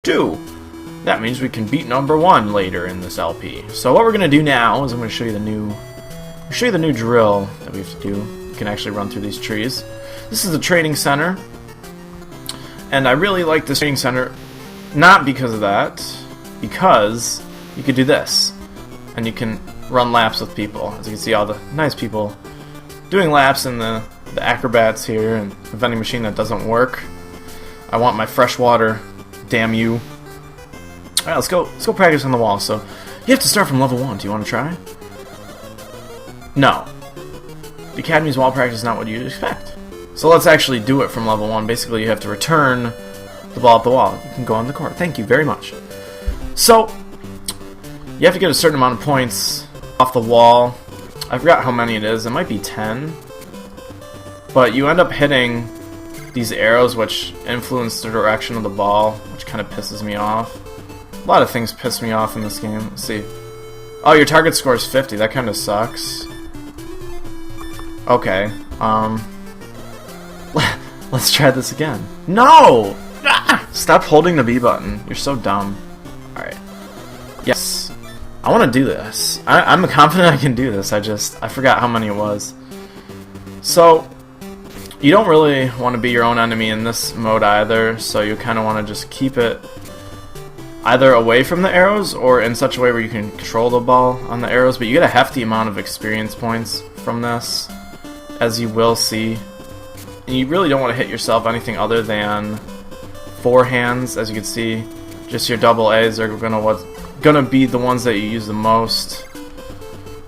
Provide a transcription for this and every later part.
2. That means we can beat number 1 later in this LP. So what we're going to do now is I'm going to show you the new drill that we have to do. You can actually run through these trees. This is the training center. And I really like this training center, not because of that, because you could do this. And you can run laps with people. As you can see, all the nice people doing laps in the acrobats here, and the vending machine that doesn't work. I want my fresh water, damn you. Alright, let's go practice on the wall. So, you have to start from level 1. Do you want to try? No. The Academy's wall practice is not what you'd expect. So let's actually do it from level 1. Basically, you have to return the ball up the wall. You can go on the court. Thank you very much. So, you have to get a certain amount of points off the wall. I forgot how many it is. It might be 10. But you end up hitting these arrows which influence the direction of the ball, which kind of pisses me off. A lot of things piss me off in this game. Let's see. Oh, your target score is 50. That kind of sucks. Okay. Let's try this again. No! Ah! Stop holding the B button. You're so dumb. Alright. Yes. I want to do this. I'm confident I can do this. I forgot how many it was. So, you don't really want to be your own enemy in this mode either, so you kind of want to just keep it either away from the arrows or in such a way where you can control the ball on the arrows, but you get a hefty amount of experience points from this, as you will see. And you really don't want to hit yourself anything other than forehands. As you can see, just your double A's are gonna be the ones that you use the most.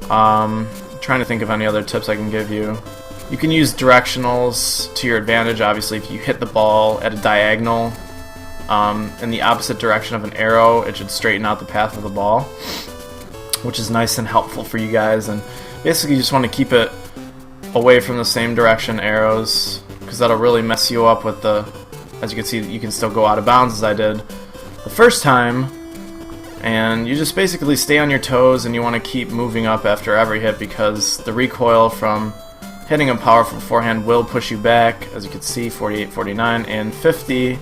Trying to think of any other tips I can give you. You can use directionals to your advantage. Obviously, if you hit the ball at a diagonal in the opposite direction of an arrow, it should straighten out the path of the ball, which is nice and helpful for you guys. And basically, you just want to keep it away from the same direction arrows, because that'll really mess you up with the... As you can see, you can still go out of bounds as I did the first time. And you just basically stay on your toes, and you want to keep moving up after every hit, because the recoil from hitting a powerful forehand will push you back. As you can see, 48, 49, and 50.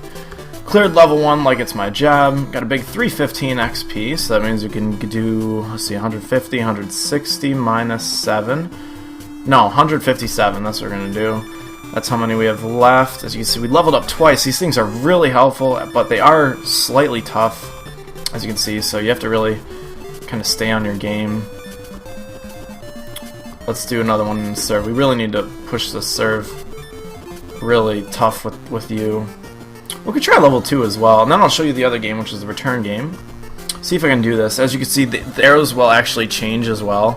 Cleared level 1 like it's my job. Got a big 315 XP, so that means you can do, let's see, 150, 160, minus 7. No, 157, that's what we're going to do. That's how many we have left. As you can see, we leveled up twice. These things are really helpful, but they are slightly tough, as you can see, so you have to really kind of stay on your game. Let's do another one in serve. We really need to push the serve really tough with you. We could try level 2 as well, and then I'll show you the other game, which is the return game. See if I can do this. As you can see, the arrows will actually change as well,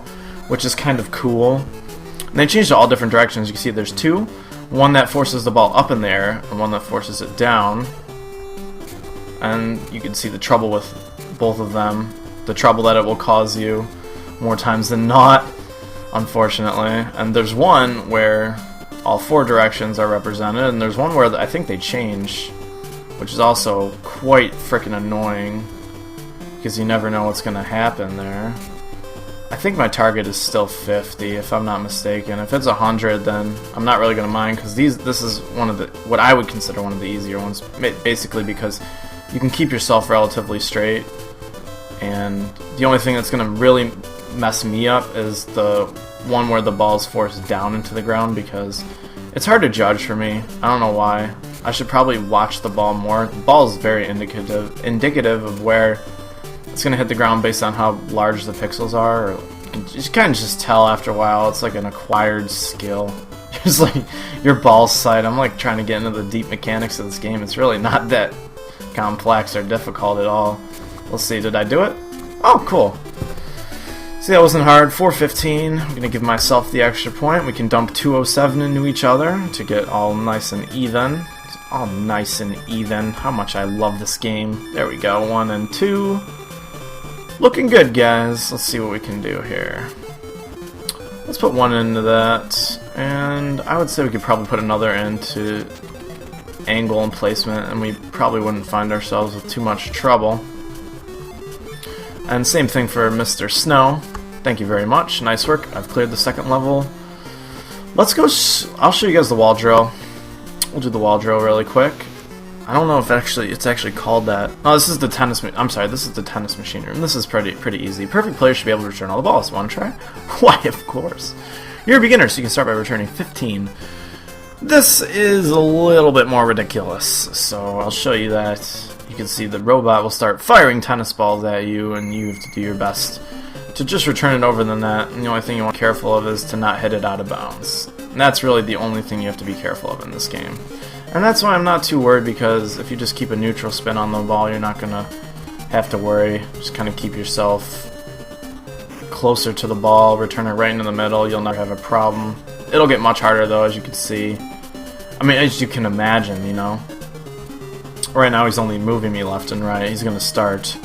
which is kind of cool. And they change to all different directions. You can see there's 2. One that forces the ball up in the air, and one that forces it down. And you can see the trouble with both of them. The trouble that it will cause you more times than not, unfortunately. And there's one where all 4 directions are represented, and there's one where I think they change, which is also quite frickin' annoying, because you never know what's going to happen there. I think my target is still 50, if I'm not mistaken. If it's 100, then I'm not really going to mind, because this is one of the, what I would consider one of the easier ones, basically because you can keep yourself relatively straight, and the only thing that's going to really mess me up is the one where the ball's forced down into the ground, because it's hard to judge for me. I don't know why. I should probably watch the ball more. The ball is very indicative of where it's going to hit the ground based on how large the pixels are. Or you can kind of just tell after a while. It's like an acquired skill. It's like your ball sight. I'm like trying to get into the deep mechanics of this game. It's really not that complex or difficult at all. We'll see. Did I do it? Oh, cool. See, that wasn't hard. 415. I'm going to give myself the extra point. We can dump 207 into each other to get all nice and even. All nice and even. How much I love this game. There we go. 1 and 2. Looking good, guys. Let's see what we can do here. Let's put 1 into that. And I would say we could probably put another into angle and placement, and we probably wouldn't find ourselves with too much trouble. And same thing for Mr. Snow. Thank you very much. Nice work. I've cleared the second level. Let's go. I'll show you guys the wall drill. We'll do the wall drill really quick. I don't know if it's actually called that. Oh, this is the tennis. I'm sorry, this is the tennis machine room. This is pretty easy. Perfect player should be able to return all the balls. Want to try? Why, of course. You're a beginner, so you can start by returning 15. This is a little bit more ridiculous, so I'll show you that. You can see the robot will start firing tennis balls at you, and you have to do your best to just return it over the net. And the only thing you want to be careful of is to not hit it out of bounds. And that's really the only thing you have to be careful of in this game. And that's why I'm not too worried, because if you just keep a neutral spin on the ball, you're not going to have to worry. Just kind of keep yourself closer to the ball, return it right into the middle, you'll never have a problem. It'll get much harder though, as you can see. I mean, as you can imagine, you know. Right now he's only moving me left and right. He's going to start,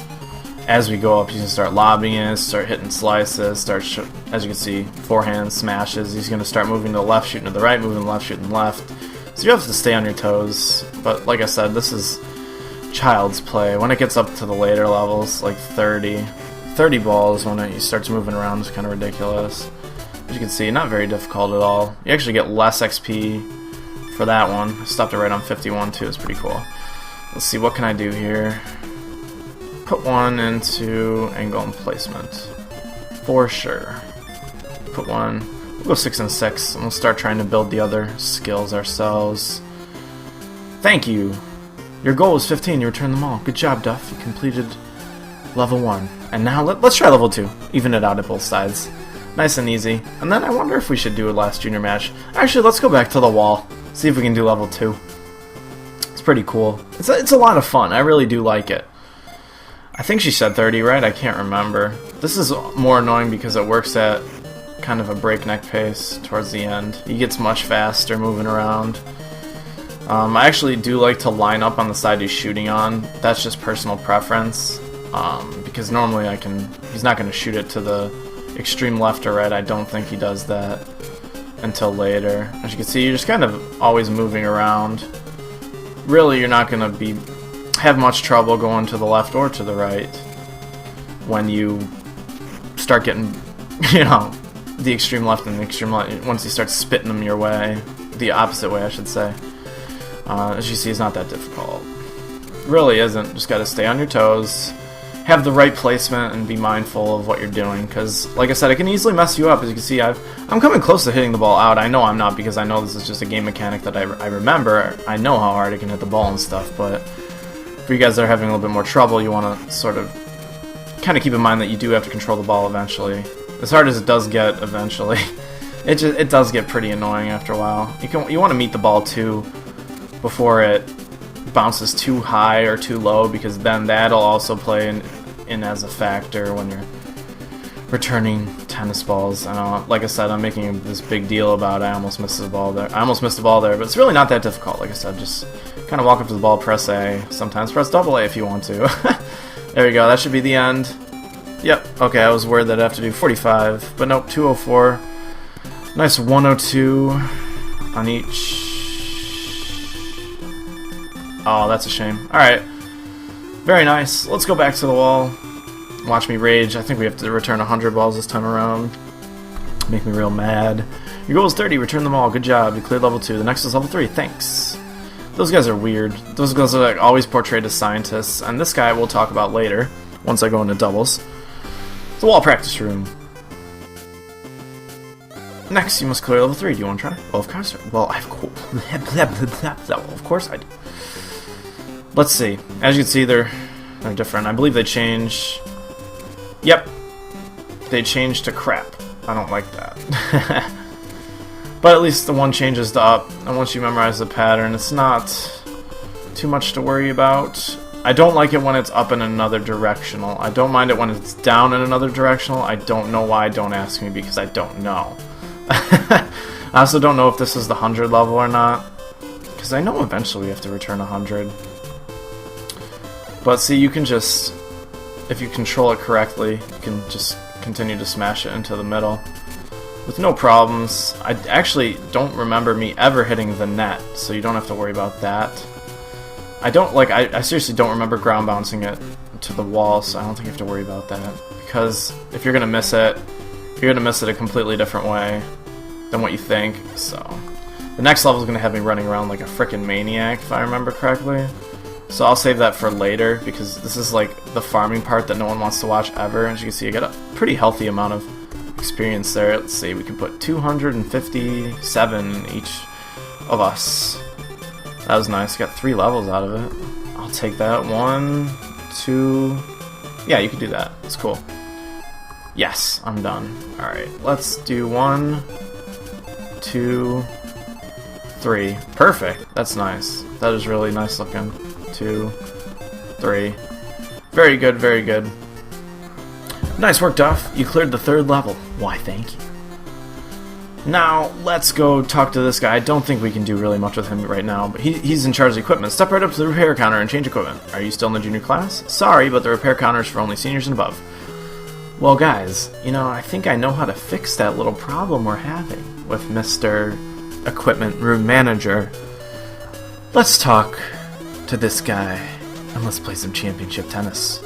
as we go up, he's going to start lobbing it, start hitting slices, as you can see, forehand smashes. He's going to start moving to the left, shooting to the right, moving to the left, shooting left. So you have to stay on your toes. But like I said, this is child's play. When it gets up to the later levels, like 30 balls, when it starts moving around, is kind of ridiculous. As you can see, not very difficult at all. You actually get less XP for that one. I stopped it right on 51 too, it's pretty cool. Let's see, what can I do here? Put one into angle and placement. For sure. Put one. We'll go 6 and 6, and we'll start trying to build the other skills ourselves. Thank you! Your goal was 15, you returned them all. Good job, Duff. You completed level 1. And now let's try level 2. Even it out at both sides. Nice and easy. And then I wonder if we should do a last junior match. Actually, let's go back to the wall. See if we can do level 2. It's pretty cool. It's a lot of fun. I really do like it. I think she said 30, right? I can't remember. This is more annoying because it works at kind of a breakneck pace towards the end. He gets much faster moving around. I actually do like to line up on the side he's shooting on. That's just personal preference. Because normally he's not going to shoot it to the extreme left or right. I don't think he does that until later. As you can see, you're just kind of always moving around. Really, you're not going to have much trouble going to the left or to the right when you start getting, you know, the extreme left and the extreme right. Once you start spitting them your way, the opposite way, I should say. As you see, it's not that difficult. Really isn't. Just got to stay on your toes, have the right placement, and be mindful of what you're doing. Because, like I said, it can easily mess you up. As you can see, I'm coming close to hitting the ball out. I know I'm not, because I know this is just a game mechanic that I remember. I know how hard I can hit the ball and stuff, but for you guys that are having a little bit more trouble, you want to sort of kind of keep in mind that you do have to control the ball eventually. As hard as it does get eventually, it does get pretty annoying after a while. You want to meet the ball too before it bounces too high or too low, because then that'll also play in as a factor when you're returning tennis balls. Like I said, I'm making this big deal about I almost missed the ball there. But it's really not that difficult. Like I said, just kind of walk up to the ball, press A, sometimes press double A if you want to. There we go, that should be the end. Yep, okay, I was worried that I'd have to do 45, but nope, 204. Nice 102 on each. Oh, that's a shame. Alright, very nice. Let's go back to the wall. Watch me rage. I think we have to return 100 balls this time around. Make me real mad. Your goal is 30, return them all. Good job, you cleared level 2. The next is level 3, thanks. Those guys are weird. Those guys are like always portrayed as scientists, and this guy we'll talk about later, once I go into doubles. The wall practice room. Next, you must clear level 3. Do you want to try? Well, of course. Well, of course I do. Let's see. As you can see, they're different. I believe they change. Yep, they change to crap. I don't like that. But at least the one changes to up, and once you memorize the pattern, it's not too much to worry about. I don't like it when it's up in another directional. I don't mind it when it's down in another directional. I don't know why. Don't ask me, because I don't know. I also don't know if this is the 100 level or not, because I know eventually we have to return 100. But see, you can just, if you control it correctly, you can just continue to smash it into the middle with no problems. I actually don't remember me ever hitting the net, so you don't have to worry about that. I seriously don't remember ground bouncing it to the wall, so I don't think you have to worry about that. Because if you're gonna miss it, you're gonna miss it a completely different way than what you think. So the next level is gonna have me running around like a frickin' maniac, if I remember correctly. So I'll save that for later, because this is like the farming part that no one wants to watch ever. As you can see, I got a pretty healthy amount of experience there. Let's see, we can put 257 in each of us. That was nice. Got 3 levels out of it. I'll take that. 1, 2... Yeah, you can do that. It's cool. Yes, I'm done. Alright, let's do 1, 2, 3. Perfect. That's nice. That is really nice looking. 2, 3. Very good, very good. Nice work, Duff. You cleared the 3rd level. Why, thank you. Now, let's go talk to this guy. I don't think we can do really much with him right now, but he's in charge of equipment. Step right up to the repair counter and change equipment. Are you still in the junior class? Sorry, but the repair counter is for only seniors and above. Well, guys, you know, I think I know how to fix that little problem we're having with Mr. Equipment Room Manager. Let's talk to this guy, and let's play some championship tennis.